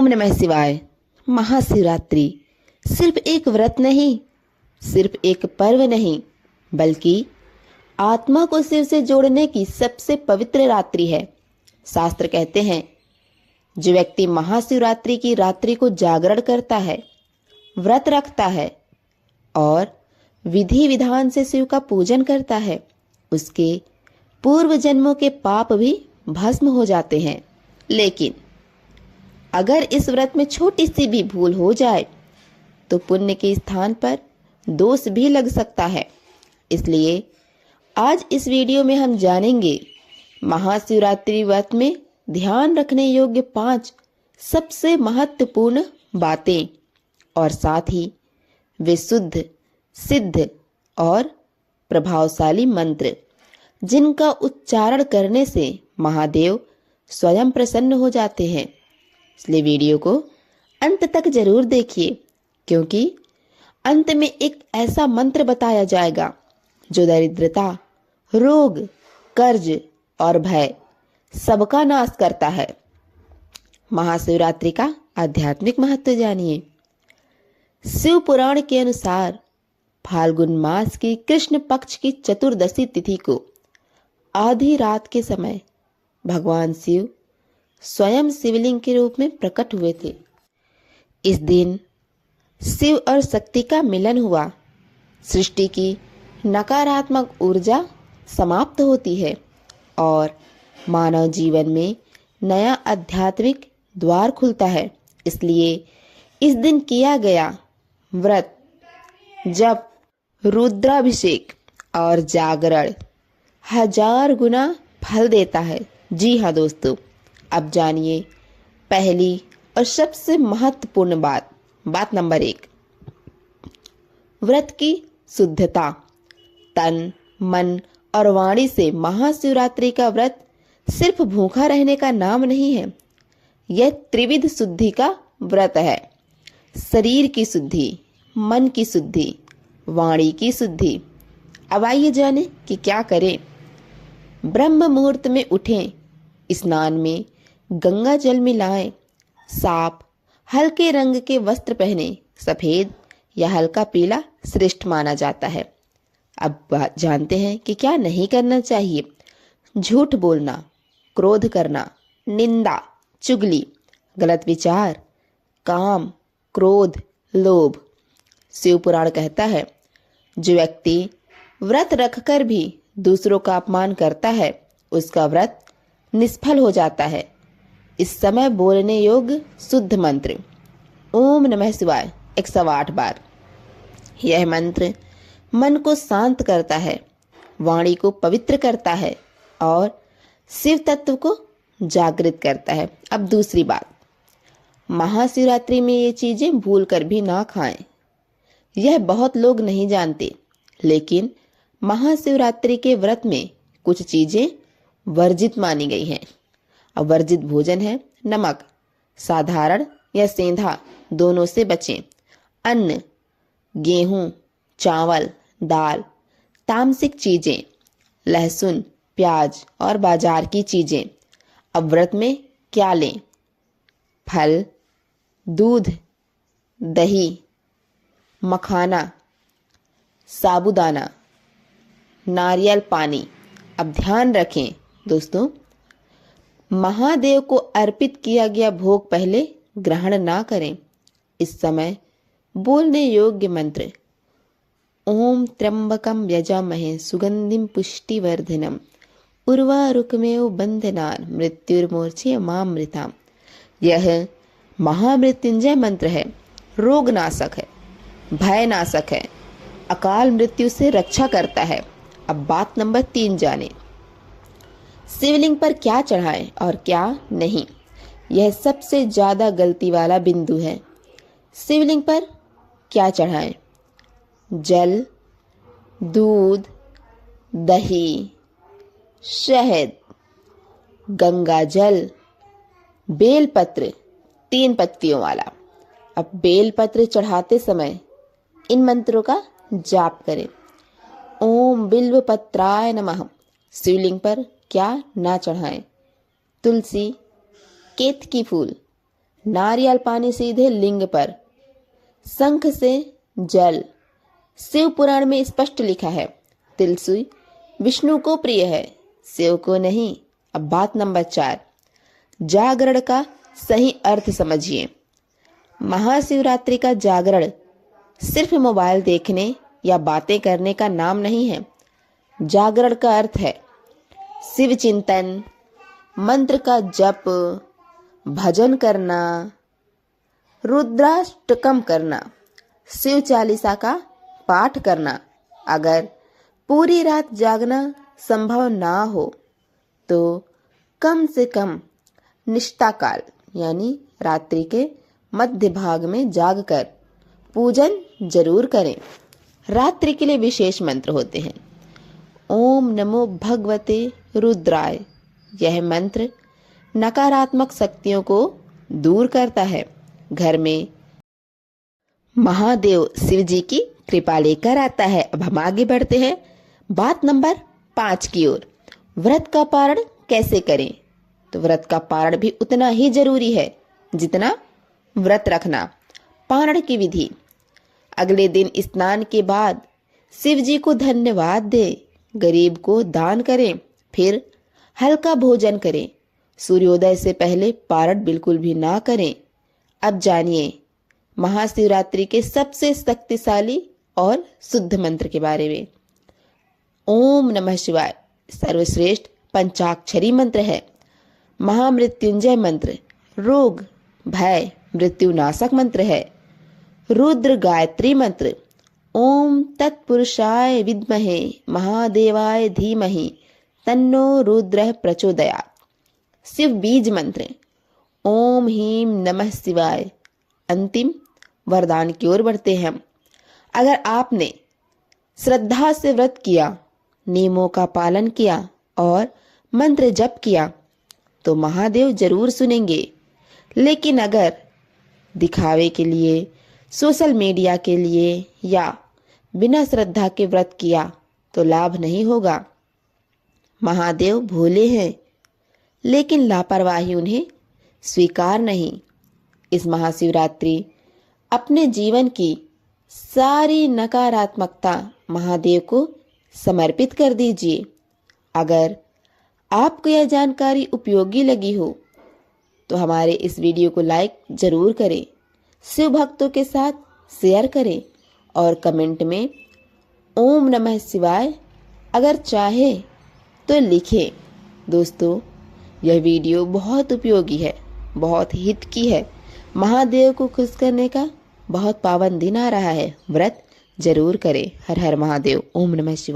ओम नमः शिवाय। महाशिवरात्रि सिर्फ एक व्रत नहीं, सिर्फ एक पर्व नहीं, बल्कि आत्मा को शिव से जोड़ने की सबसे पवित्र रात्रि है। शास्त्र कहते हैं, जो व्यक्ति महाशिवरात्रि की रात्रि को जागरण करता है, व्रत रखता है और विधि विधान से शिव का पूजन करता है, उसके पूर्व जन्मों के पाप भी भस्म हो जाते हैं। लेकिन अगर इस व्रत में छोटी सी भी भूल हो जाए तो पुण्य के स्थान पर दोष भी लग सकता है। इसलिए आज इस वीडियो में हम जानेंगे महाशिवरात्रि व्रत में ध्यान रखने योग्य 5 सबसे महत्वपूर्ण बातें और साथ ही वे शुद्ध, सिद्ध और प्रभावशाली मंत्र, जिनका उच्चारण करने से महादेव स्वयं प्रसन्न हो जाते हैं। इसलिए वीडियो को अंत तक जरूर देखिए, क्योंकि अंत में एक ऐसा मंत्र बताया जाएगा जो दरिद्रता, रोग, कर्ज और भय सबका नाश करता है। महाशिवरात्रि का आध्यात्मिक महत्व जानिए। शिव पुराण के अनुसार फाल्गुन मास की कृष्ण पक्ष की चतुर्दशी तिथि को आधी रात के समय भगवान शिव स्वयं शिवलिंग के रूप में प्रकट हुए थे। इस दिन शिव और शक्ति का मिलन हुआ। सृष्टि की नकारात्मक ऊर्जा समाप्त होती है और मानव जीवन में नया आध्यात्मिक द्वार खुलता है। इसलिए इस दिन किया गया व्रत, जप, रुद्राभिषेक और जागरण 1000 गुना फल देता है। जी हाँ दोस्तों, अब जानिए पहली और सबसे महत्वपूर्ण बात नंबर 1, व्रत की शुद्धता। तन, मन और वाणी से महाशिवरात्रि का व्रत सिर्फ भूखा रहने का नाम नहीं है, यह त्रिविध शुद्धि का व्रत है। शरीर की शुद्धि, मन की शुद्धि, वाणी की शुद्धि। अब आइए जाने कि क्या करें। ब्रह्म मुहूर्त में उठें, स्नान में गंगा जल मिलाएं, साफ हल्के रंग के वस्त्र पहने। सफेद या हल्का पीला श्रेष्ठ माना जाता है। अब जानते हैं कि क्या नहीं करना चाहिए। झूठ बोलना, क्रोध करना, निंदा, चुगली, गलत विचार, काम, क्रोध, लोभ। शिव पुराण कहता है, जो व्यक्ति व्रत रखकर भी दूसरों का अपमान करता है, उसका व्रत निष्फल हो जाता है। इस समय बोलने योग्य शुद्ध मंत्र ओम नमः शिवाय 108 बार। यह मंत्र मन को शांत करता है, वाणी को पवित्र करता है और शिव तत्व को जागृत करता है। अब दूसरी बात, महाशिवरात्रि में ये चीजें भूल कर भी ना खाएं। यह बहुत लोग नहीं जानते, लेकिन महाशिवरात्रि के व्रत में कुछ चीजें वर्जित मानी गई हैं। अब वर्जित भोजन है नमक, साधारण या सेंधा दोनों से बचें। अन्न, गेहूं, चावल, दाल, तामसिक चीजें, लहसुन, प्याज और बाजार की चीजें। अब व्रत में क्या लें? फल, दूध, दही, मखाना, साबूदाना, नारियल पानी। अब ध्यान रखें दोस्तों, महादेव को अर्पित किया गया भोग पहले ग्रहण ना करें। इस समय बोलने योग्य मंत्र ओम त्र्यंबकम यजामहे सुगंधिम पुष्टिवर्धनम उर्वारुकमेव बंधनान् मृत्युर्मोक्षयमामृताम्। यह महामृत्युंजय मंत्र है, रोग नाशक है, भय नाशक है, अकाल मृत्यु से रक्षा करता है। अब बात नंबर 3 जाने, शिवलिंग पर क्या चढ़ाएं और क्या नहीं। यह सबसे ज्यादा गलती वाला बिंदु है। शिवलिंग पर क्या चढ़ाएं? जल, दूध, दही, शहद, गंगा जल, बेलपत्र 3 पत्तियों वाला। अब बेलपत्र चढ़ाते समय इन मंत्रों का जाप करें। ओम बिल्वपत्राय नमः। शिवलिंग पर क्या ना चढ़ाएं? तुलसी, केतकी फूल, नारियल पानी सीधे लिंग पर, शंख से जल। शिव पुराण में स्पष्ट लिखा है तिलस्वी विष्णु को प्रिय है, शिव को नहीं। अब बात नंबर 4, जागरण का सही अर्थ समझिए। महाशिवरात्रि का जागरण सिर्फ मोबाइल देखने या बातें करने का नाम नहीं है। जागरण का अर्थ है शिव चिंतन, मंत्र का जप, भजन करना, रुद्राष्टकम करना, शिव चालीसा का पाठ करना। अगर पूरी रात जागना संभव ना हो तो कम से कम निष्ठा काल यानी रात्रि के मध्य भाग में जागकर पूजन जरूर करें। रात्रि के लिए विशेष मंत्र होते हैं। ओम नमो भगवते रुद्राय, यह मंत्र नकारात्मक शक्तियों को दूर करता है, घर में महादेव शिव जी की कृपा लेकर आता है। अब हम आगे बढ़ते हैं बात नंबर 5 की ओर। व्रत का पारण कैसे करें? तो व्रत का पारण भी उतना ही जरूरी है जितना व्रत रखना। पारण की विधि, अगले दिन स्नान के बाद शिव जी को धन्यवाद दें, गरीब को दान करें, फिर हल्का भोजन करें। सूर्योदय से पहले पारण बिल्कुल भी ना करें। अब जानिए महाशिवरात्रि के सबसे शक्तिशाली और शुद्ध मंत्र के बारे में। ओम नमः शिवाय सर्वश्रेष्ठ पंचाक्षरी मंत्र है। महामृत्युंजय मंत्र रोग भय मृत्युनाशक मंत्र है। रुद्र गायत्री मंत्र ओम तत्पुरुषाय विद्महे महादेवाय धीमहि तन्नो रुद्रः प्रचोदयात्। शिव बीज मंत्र ओम ह्रीं नमः शिवाय। अंतिम वरदान की ओर बढ़ते हैं। अगर आपने श्रद्धा से व्रत किया, नियमों का पालन किया और मंत्र जप किया तो महादेव जरूर सुनेंगे। लेकिन अगर दिखावे के लिए, सोशल मीडिया के लिए या बिना श्रद्धा के व्रत किया तो लाभ नहीं होगा। महादेव भोले हैं लेकिन लापरवाही उन्हें स्वीकार नहीं। इस महाशिवरात्रि अपने जीवन की सारी नकारात्मकता महादेव को समर्पित कर दीजिए। अगर आपको यह जानकारी उपयोगी लगी हो तो हमारे इस वीडियो को लाइक जरूर करें, शिव भक्तों के साथ शेयर करें और कमेंट में ओम नमः शिवाय अगर चाहे तो लिखें। दोस्तों, यह वीडियो बहुत उपयोगी है, बहुत हित की है। महादेव को खुश करने का बहुत पावन दिन आ रहा है, व्रत जरूर करें। हर हर महादेव। ओम नमः शिवाय।